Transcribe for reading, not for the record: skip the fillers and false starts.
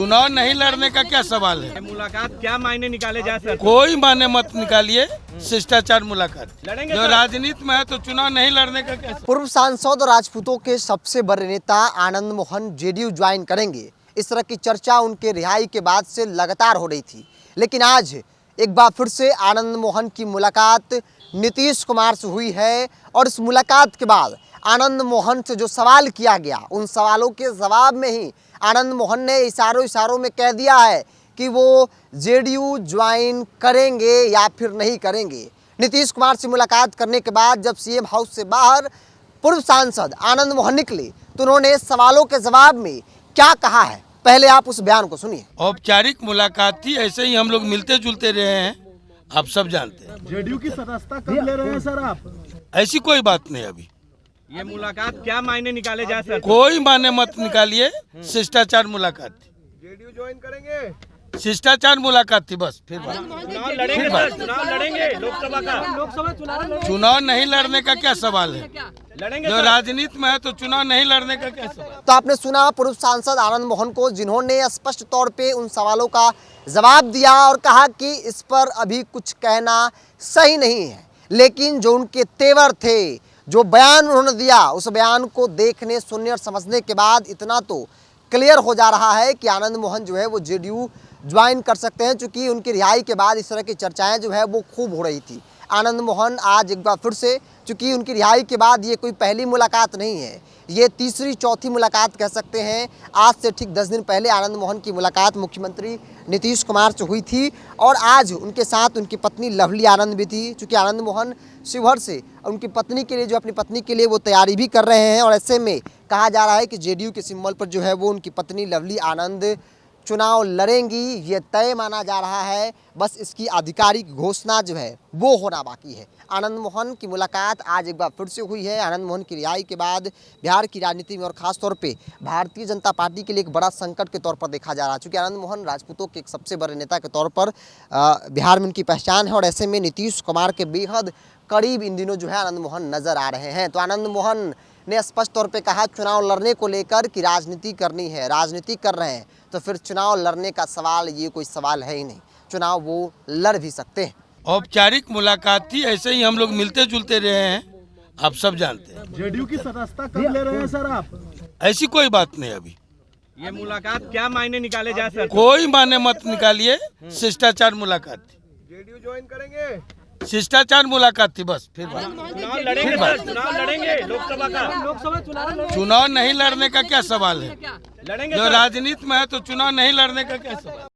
चुनाव नहीं लड़ने का क्या सवाल है। मुलाकात क्या मायने निकाले जा सकते? कोई माने मत निकालिए, शिष्टाचार मुलाकात लड़ेंगे जो सर? राजनीति में है तो चुनाव नहीं लड़ने का क्या सवाल। पूर्व सांसद और राजपूतों के सबसे बड़े नेता आनंद मोहन जेडीयू ज्वाइन करेंगे, इस तरह की चर्चा उनके रिहाई के बाद से लगातार हो रही थी। लेकिन आज एक बार फिर से आनंद मोहन की मुलाकात नीतीश कुमार से हुई है और इस मुलाकात के बाद आनंद मोहन से जो सवाल किया गया, उन सवालों के जवाब में ही आनंद मोहन ने इशारों में कह दिया है कि वो जेडीयू ज्वाइन करेंगे या फिर नहीं करेंगे। नीतीश कुमार से मुलाकात करने के बाद जब सीएम हाउस से बाहर पूर्व सांसद आनंद मोहन निकले तो उन्होंने सवालों के जवाब में क्या कहा है, पहले आप उस बयान को सुनिए। औपचारिक मुलाकात थी, ऐसे ही हम लोग मिलते जुलते रहे हैं, आप सब जानते हैं। जेडीयू की सदस्यता कब ले रहे हैं सर आप? ऐसी कोई बात नहीं अभी। ये मुलाकात क्या मायने निकाले जा सकते? कोई माने मत निकालिए, शिष्टाचार मुलाकात थी। जेडीयू ज्वाइन करेंगे? शिष्टाचार मुलाकात थी बस, फिर बात। चुनाव लड़ेंगे सर? चुनाव लड़ेंगे लोकसभा का? चुनाव नहीं लड़ने का क्या सवाल है। लड़ेंगे जो सर? राजनीति में है तो चुनाव नहीं लड़ने का क्या सवाल। तो आपने सुना पूर्व सांसद आनंद मोहन को, जिन्होंने स्पष्ट तौर पे उन सवालों का जवाब दिया और कहा कि इस पर अभी कुछ कहना सही नहीं है। लेकिन जो उनके तेवर थे, जो बयान उन्होंने दिया, उस बयान को देखने, सुनने और समझने के बाद इतना तो क्लियर हो जा रहा है कि आनंद मोहन जो है वो जेडीयू ज्वाइन कर सकते हैं, चूँकि उनकी रिहाई के बाद इस तरह की चर्चाएं जो है वो खूब हो रही थी। आनंद मोहन आज एक बार फिर से, चूँकि उनकी रिहाई के बाद ये कोई पहली मुलाकात नहीं है, ये तीसरी चौथी मुलाकात कह सकते हैं। आज से ठीक 10 दिन पहले आनंद मोहन की मुलाकात मुख्यमंत्री नीतीश कुमार से हुई थी और आज उनके साथ उनकी पत्नी लवली आनंद भी थी। चूँकि आनंद मोहन शिवहर से उनकी पत्नी के लिए, जो अपनी पत्नी के लिए वो तैयारी भी कर रहे हैं और ऐसे में कहा जा रहा है कि जेडीयू के सिंबल पर जो है वो उनकी पत्नी लवली आनंद चुनाव लड़ेंगी, ये तय माना जा रहा है। बस इसकी आधिकारिक घोषणा जो है वो होना बाकी है। आनंद मोहन की मुलाकात आज एक बार फिर से हुई है। आनंद मोहन की रिहाई के बाद बिहार की राजनीति में और ख़ास तौर पे भारतीय जनता पार्टी के लिए एक बड़ा संकट के तौर पर देखा जा रहा है। चूँकि आनंद मोहन राजपूतों के एक सबसे बड़े नेता के तौर पर बिहार में उनकी पहचान है और ऐसे में नीतीश कुमार के बेहद करीब इन दिनों जो है आनंद मोहन नज़र आ रहे हैं। तो आनंद मोहन ने स्पष्ट तौर पे कहा चुनाव लड़ने को लेकर कि राजनीति करनी है, राजनीति कर रहे हैं तो फिर चुनाव लड़ने का सवाल, ये कोई सवाल है ही नहीं। चुनाव वो लड़ भी सकते हैं। औपचारिक मुलाकात थी, ऐसे ही हम लोग मिलते जुलते रहे हैं, आप सब जानते हैं। जेडीयू की सदस्यता कब ले रहे हैं सर आप? ऐसी कोई बात नहीं अभी। ये मुलाकात क्या मायने निकाले जा सकते? कोई माने मत निकालिए, शिष्टाचार मुलाकात थी। जेडीयू ज्वाइन करेंगे? शिष्टाचार मुलाकात थी बस, फिर बात। चुनाव लड़ेंगे सर? चुनाव लड़ेंगे लोकसभा का? चुनाव नहीं लड़ने का क्या सवाल है। लड़ेंगे जो सर? राजनीति में है तो चुनाव नहीं लड़ने का क्या सवाल।